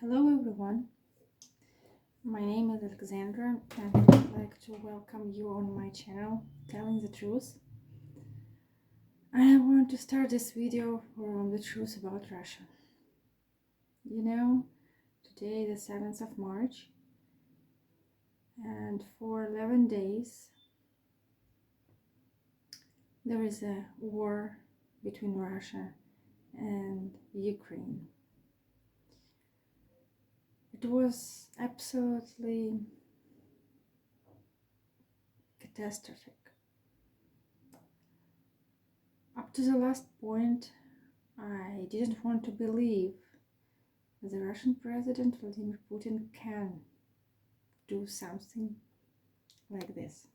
Hello everyone, my name is Alexandra and I would like to welcome you on my channel, Telling the Truth. I want to start this video from the truth about Russia. Today is the 7th of March and for 11 days there is a war between Russia and Ukraine. It was absolutely catastrophic. Up to the last point, I didn't want to believe that the Russian President Vladimir Putin can do something like this.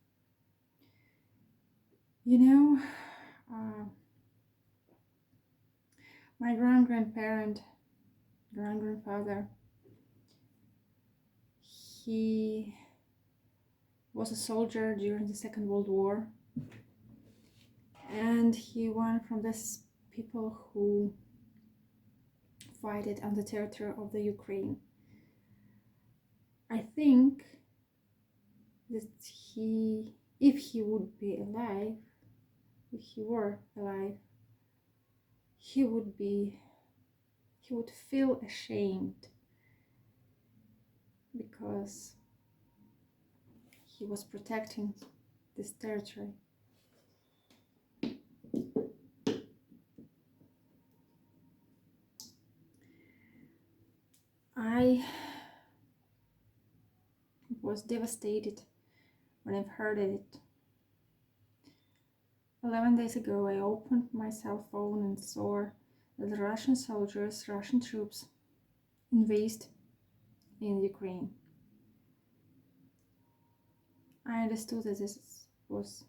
My grandfather, he was a soldier during the Second World War, and he one from these people who fought on the territory of the Ukraine. I think that if he were alive, he would feel ashamed because he was protecting this territory. I was devastated when I've heard it. 11 days ago, I opened my cell phone and saw that the Russian troops invaded in Ukraine. I understood that this was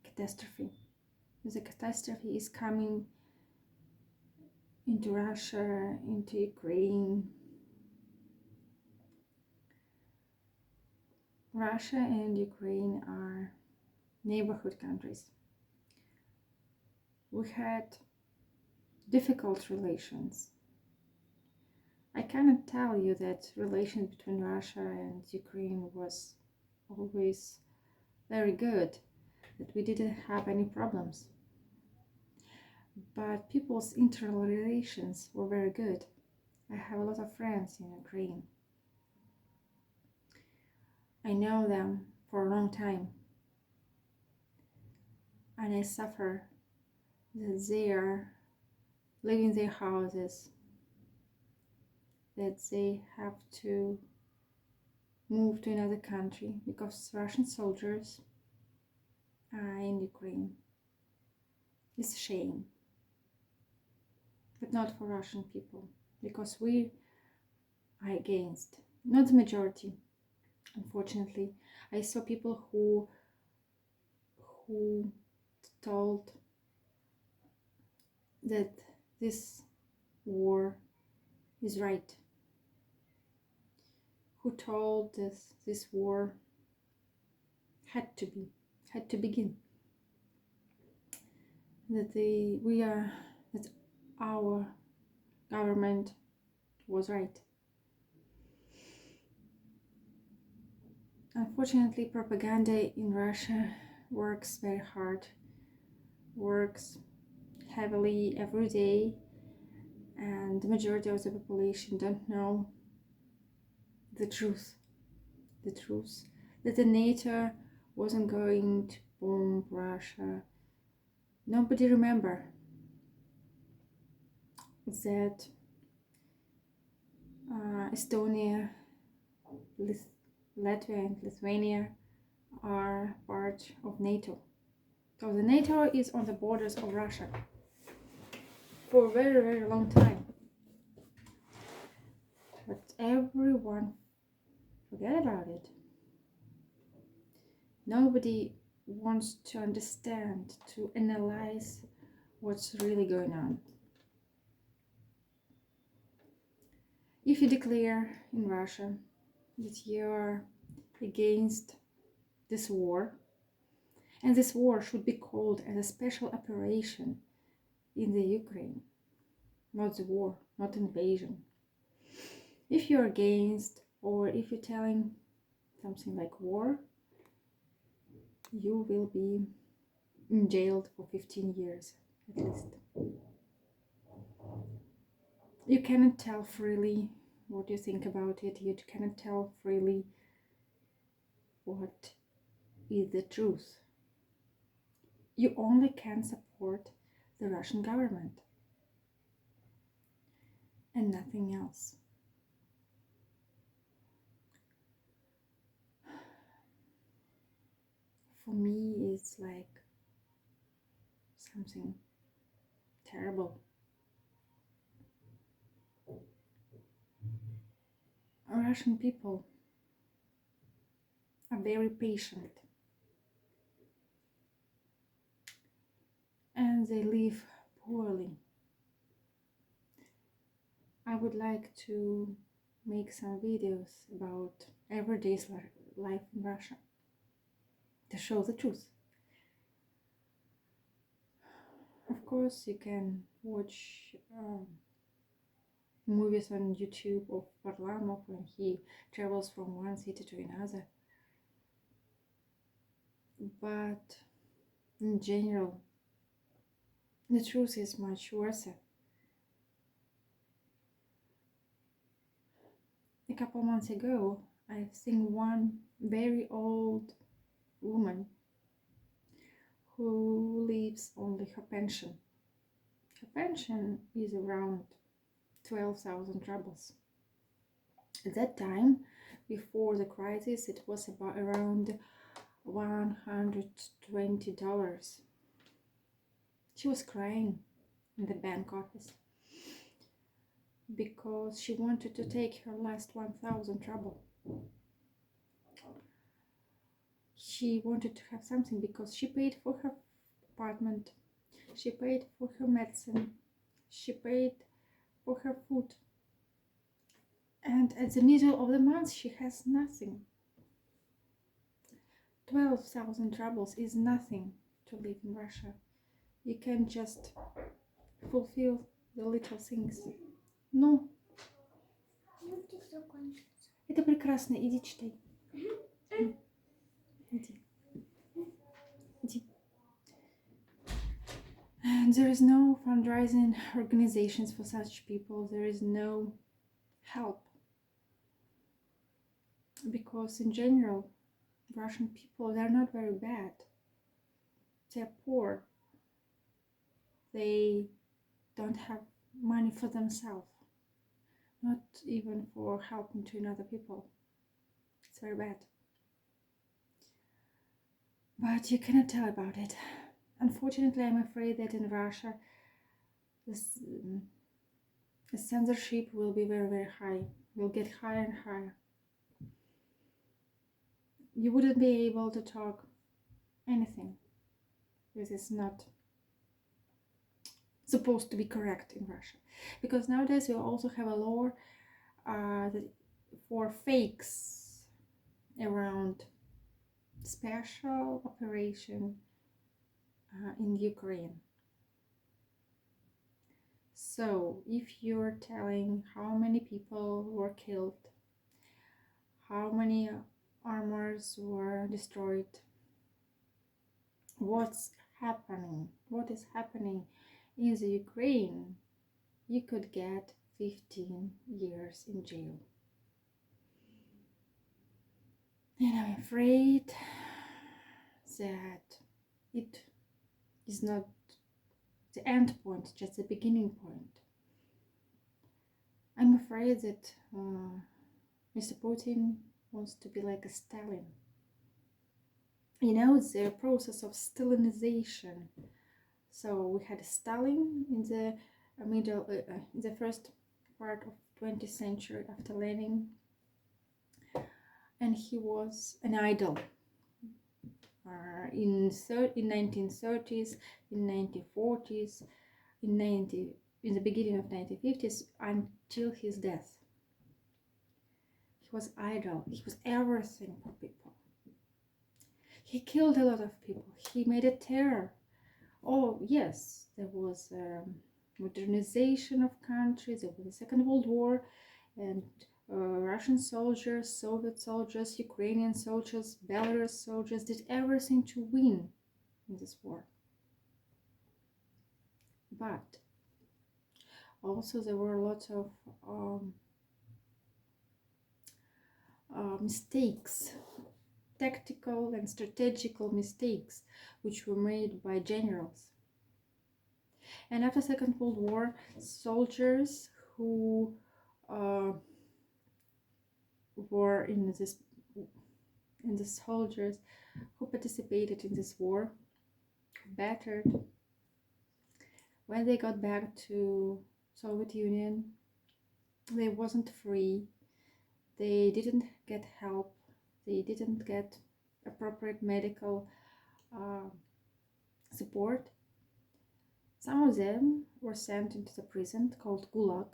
catastrophe. The catastrophe is coming into Russia, into Ukraine. Russia and Ukraine are neighborhood countries. We had difficult relations. I cannot tell you that relations between Russia and Ukraine was always very good, that we didn't have any problems. But people's internal relations were very good. I have a lot of friends in Ukraine. I know them for a long time. And I suffer that they are leaving their houses, that they have to move to another country because Russian soldiers are in Ukraine. It's a shame, but not for Russian people, because we are against, not the majority, unfortunately. I saw people who told that this war is right, who told this war had to begin, that our government was right. Unfortunately, propaganda in Russia works very hard, works heavily every day, and the majority of the population don't know the truth that the NATO wasn't going to bomb Russia. Nobody remember that Estonia, Latvia and Lithuania are part of NATO. So the NATO is on the borders of Russia for a very, very long time. But everyone forget about it. Nobody wants to understand, to analyze what's really going on. If you declare in Russia that you are against this war, and this war should be called as a special operation in the Ukraine, not the war, not invasion. If you're against, or if you're telling something like war, you will be jailed for 15 years at least. You cannot tell freely what you think about it. You cannot tell freely what is the truth. You only can support the Russian government and nothing else. For me, it's like something terrible. Russian people are very patient and they live poorly. I would like to make some videos about everyday life in Russia to show the truth. Of course, you can watch movies on YouTube of Varlamov when he travels from one city to another. But in general, the truth is much worse. A couple months ago, I've seen one very old woman who lives only her pension. Her pension is around 12,000 rubles. At that time, before the crisis, it was about around $120. She was crying in the bank office because she wanted to take her last 1,000 ruble. She wanted to have something because she paid for her apartment, she paid for her medicine, she paid for her food, and at the middle of the month she has nothing. 12,000 rubles is nothing to live in Russia. You can just fulfill the little things. Ну, это прекрасно. Иди читай. Иди. Иди. There is no fundraising organizations for such people. There is no help. Because in general, Russian people, they're not very bad. They're poor. They don't have money for themselves. Not even for helping to another people. It's very bad. But you cannot tell about it. Unfortunately, I'm afraid that in Russia, the censorship will be very, very high. Will get higher and higher. You wouldn't be able to talk anything. This is not supposed to be correct in Russia. Because nowadays we also have a law for fakes around special operation in Ukraine. So if you're telling how many people were killed, how many armors were destroyed, what is happening in the Ukraine, you could get 15 years in jail. And I'm afraid that it is not the end point, just the beginning point. I'm afraid that Mr. Putin wants to be like a Stalin. You know, it's a process of Stalinization. So we had Stalin in the middle, in the first part of 20th century after Lenin, and he was an idol in 1930s, in 1940s, in the beginning of 1950s until his death. He was idol. He was everything for people. He killed a lot of people. He made a terror. Oh yes, there was modernization of countries. There was the Second World War, and Russian soldiers, Soviet soldiers, Ukrainian soldiers, Belarus soldiers did everything to win in this war. But also there were lots of mistakes, tactical and strategical mistakes, which were made by generals. And after Second World War, soldiers who were in the soldiers who participated in this war, battered, when they got back to Soviet Union, they wasn't free. They didn't get help. They didn't get appropriate medical support. Some of them were sent into the prison called Gulag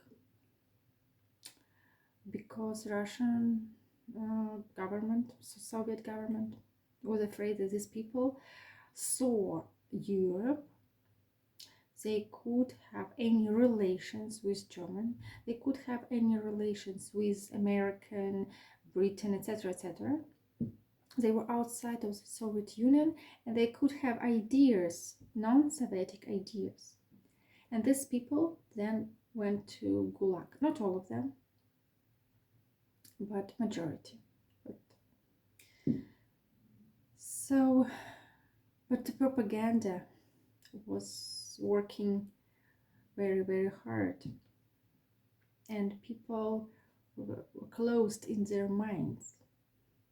because Russian government, Soviet government, was afraid that these people saw Europe. They could have any relations with German. They could have any relations with American, Britain, etc., etc. They were outside of the Soviet Union, and they could have ideas, non-Sovietic ideas. And these people then went to Gulag. Not all of them, but majority. But the propaganda was working very, very hard, and people were closed in their minds.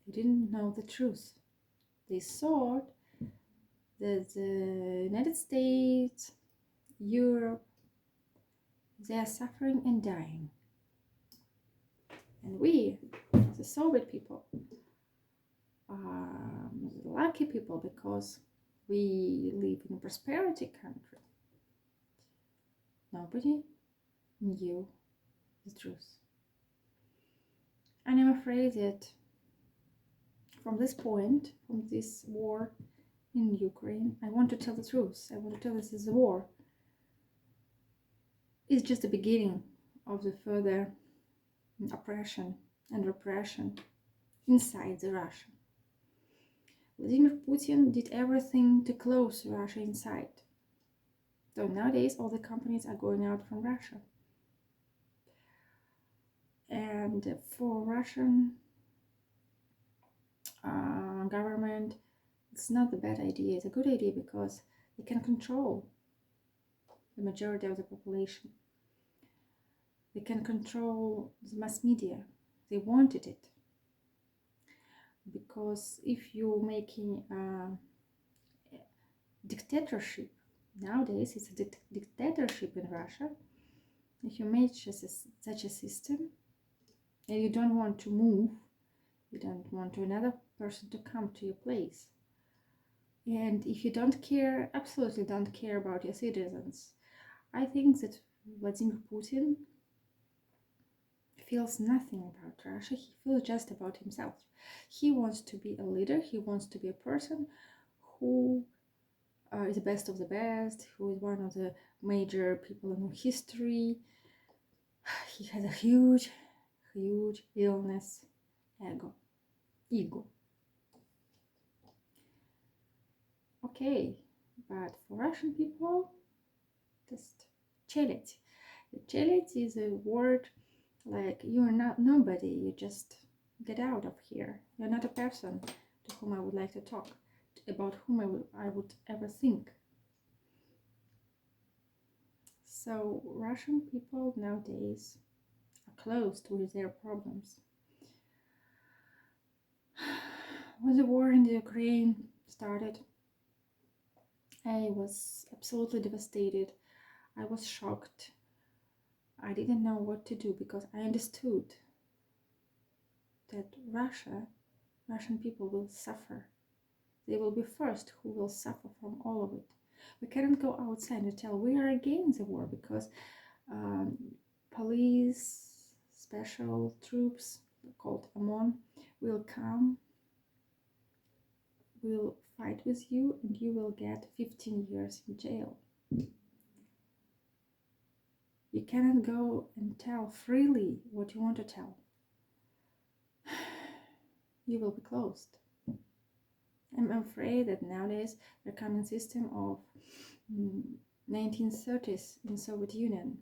They didn't know the truth. They thought that the United States, Europe, they are suffering and dying. And we, the Soviet people, are lucky people because we live in a prosperity country. Nobody knew the truth. And I'm afraid that from this point, from this war in Ukraine, I want to tell the truth. I want to tell this is a war. It's just the beginning of the further oppression and repression inside the Russia. Vladimir Putin did everything to close Russia inside. So nowadays all the companies are going out from Russia. And for Russian government, it's not a bad idea. It's a good idea because they can control the majority of the population. They can control the mass media. They wanted it. Because if you're making a dictatorship, nowadays it's a dictatorship in Russia, if you make such a system and you don't want to move, you don't want another person to come to your place, and if you don't care, absolutely don't care about your citizens, I think that Vladimir Putin feels nothing about Russia. He feels just about himself. He wants to be a leader. He wants to be a person who is the best of the best, who is one of the major people in history. He has a huge illness, ego. Okay, but for Russian people, just cheleti. Cheleti is a word like you're not nobody, you just get out of here. You're not a person to whom I would like to talk, about whom I would ever think. So Russian people nowadays are closed with their problems. When the war in the Ukraine started, I was absolutely devastated. I was shocked. I didn't know what to do because I understood that Russian people will suffer. They will be first who will suffer from all of it. We cannot go outside and tell we are against the war because police, special troops called OMON will come, will fight with you, and you will get 15 years in jail. You cannot go and tell freely what you want to tell. you will be closed. I'm afraid that nowadays the common system of 1930s in Soviet Union,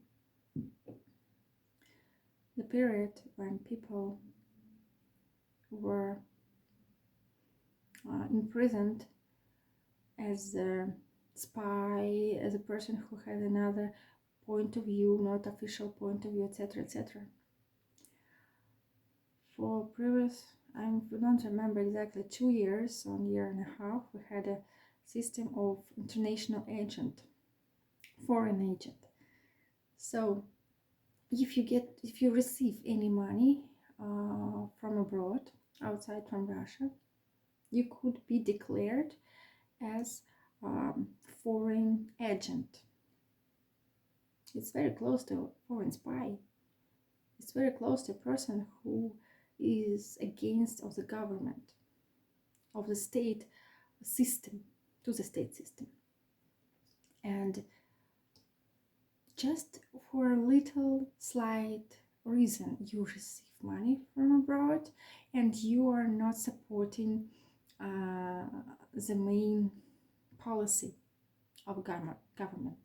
the period when people were imprisoned as a spy, as a person who had another point of view, not official point of view, etc., etc. For previous, I don't remember exactly, 2 years, 1 year and a half, we had a system of international agent, foreign agent. So if you receive any money from abroad, outside from Russia, you could be declared as foreign agent. It's very close to foreign spy. It's very close to a person who is against of the government, of the state system, to the state system. And just for a little slight reason, you receive money from abroad and you are not supporting the main policy of government.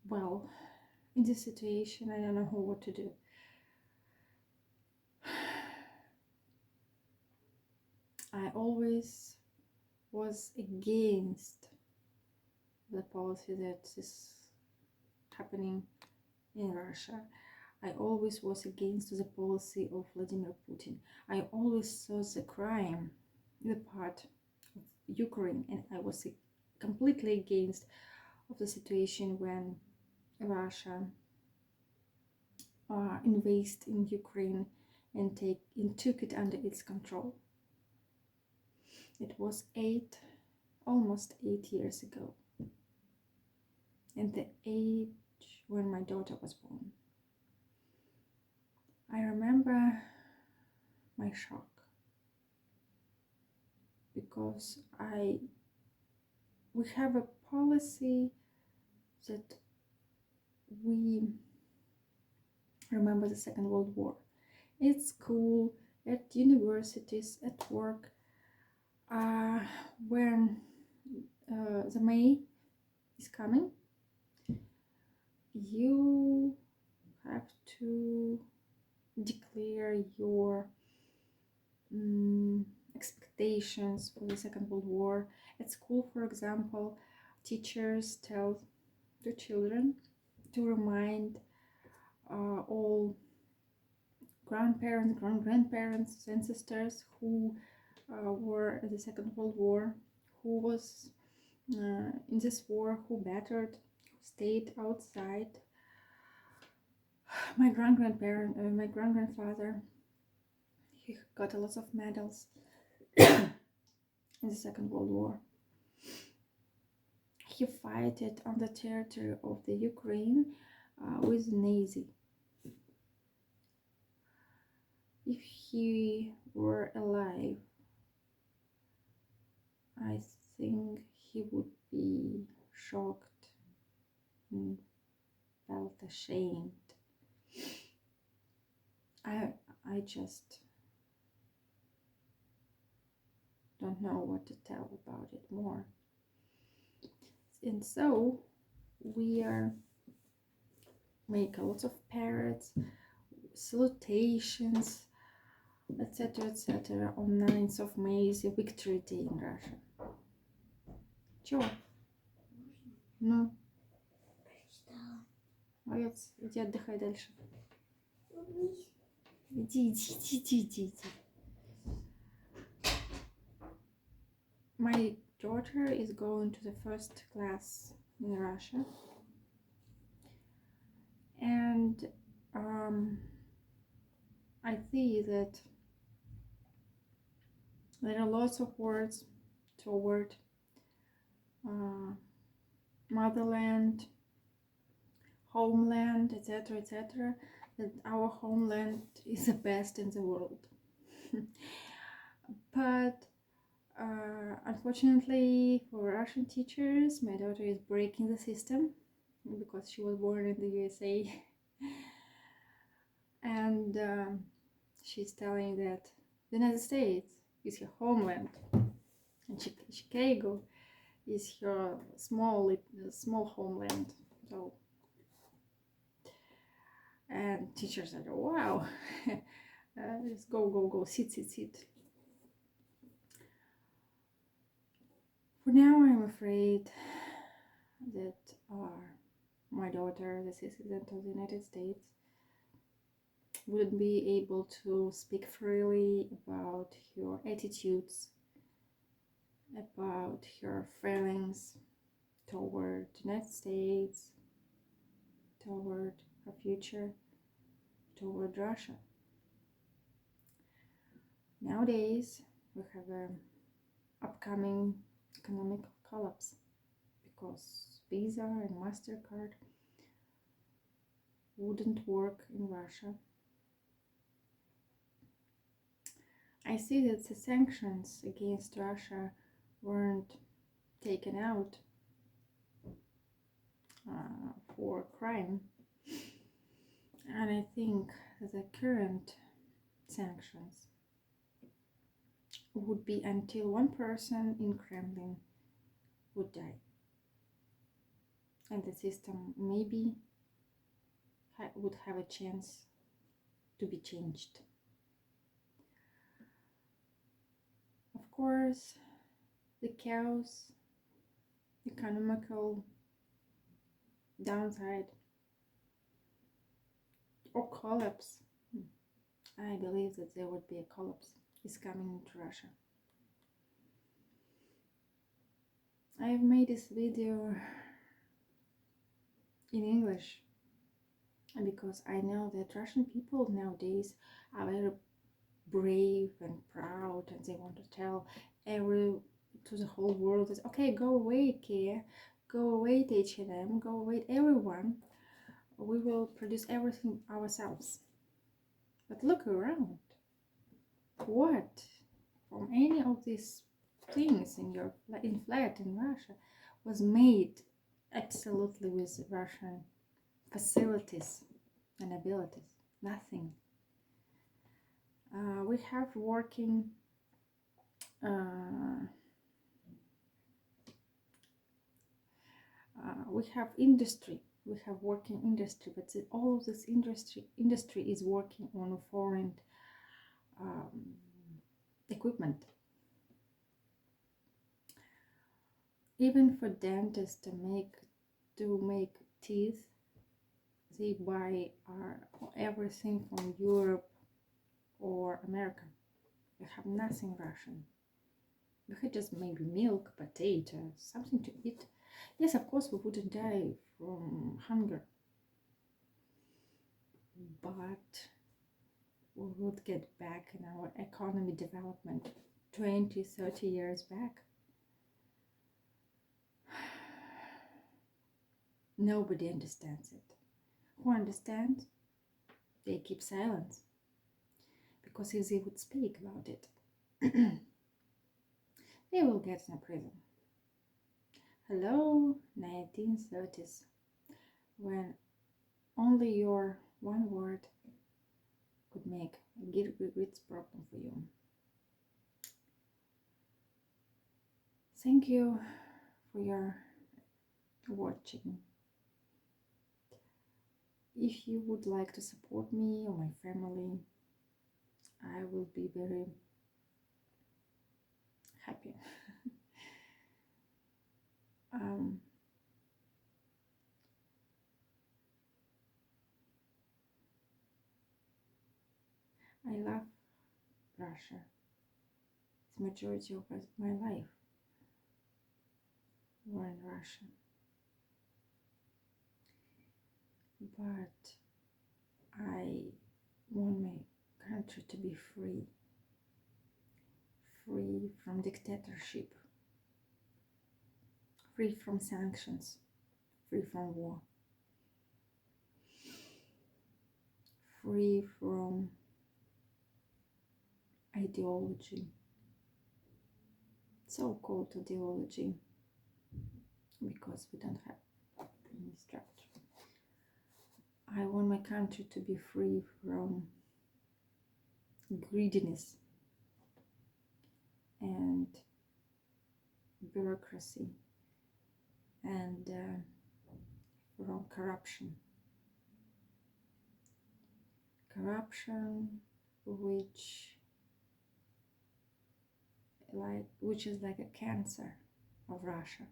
Well, in this situation, I don't know what to do. I always was against the policy that is happening in Russia. I always was against the policy of Vladimir Putin. I always saw the crime, the part of Ukraine, and I was completely against of the situation when Russia invaded in Ukraine and took it under its control. It was almost 8 years ago, and the age when my daughter was born. I remember my shock, because we have a policy that we remember the Second World War. At school, at universities, at work, when the May is coming, you have to declare your expectations for the Second World War. At school, for example, teachers tell the children to remind all grandparents, grandparents, ancestors who were in the Second World War, who was in this war, who battled, who stayed outside. My grandfather, he got a lot of medals in the Second World War. He fought on the territory of the Ukraine with Nazi. If he were alive, I think he would be shocked and felt ashamed. I just don't know what to tell about it more. And so we make a lot of parades, salutations, etc. on 9th of May, the Victory Day in Russia. Чего? Ну? Молодец, иди отдыхай дальше. Иди. My daughter is going to the first class in Russia, and I see that there are lots of words toward motherland, homeland, etc. That our homeland is the best in the world. But unfortunately for Russian teachers, my daughter is breaking the system because she was born in the USA. And she's telling that the United States is her homeland, and Chicago is her small homeland. So, and teacher said, "Wow, let's go, sit." For now, I'm afraid that my daughter, the citizen of the United States, wouldn't be able to speak freely about her attitudes, about her feelings toward the United States, toward her future, toward Russia. Nowadays, we have an upcoming economic collapse because Visa and MasterCard wouldn't work in Russia. I see that the sanctions against Russia weren't taken out for crime, and I think the current sanctions would be until one person in Kremlin would die, and the system maybe would have a chance to be changed. Of course, the chaos, economical downside, or collapse, I believe that there would be a collapse, is coming into Russia. I have made this video in English because I know that Russian people nowadays are very brave and proud, and they want to tell to the whole world that, okay, go away IKEA, go away H&M, go away everyone, we will produce everything ourselves. But look around, what from any of these things in flat in Russia was made absolutely with Russian facilities and abilities? Nothing. We have working we have industry, we have working industry, but all of this industry is working on foreign equipment. Even for dentists to make teeth, they buy everything from Europe or America. We have nothing Russian. We had just maybe milk, potatoes, something to eat. Yes, of course, we wouldn't die from hunger, but we would get back in our economy development 20-30 years back. Nobody understands it. Who understands? They keep silence, because if they would speak about it, they will get in prison. Hello, 1930s, when only your one word could make a great problem for you. Thank you for your watching. If you would like to support me or my family, I will be very happy. I love Russia. The majority of my life were in Russia. But I want my country to be free. Free from dictatorship. Free from sanctions. Free from war. Free from ideology. So-called ideology. Because we don't have any structure. I want my country to be free from greediness and bureaucracy and from corruption which is like a cancer of Russia.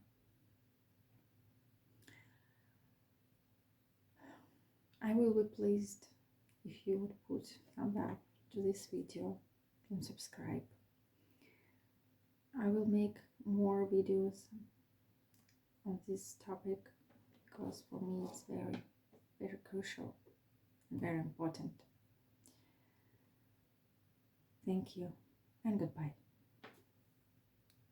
I will be pleased if you would put thumbs up to this video and subscribe. I will make more videos on this topic because for me it's very, very crucial and very important. Thank you and goodbye.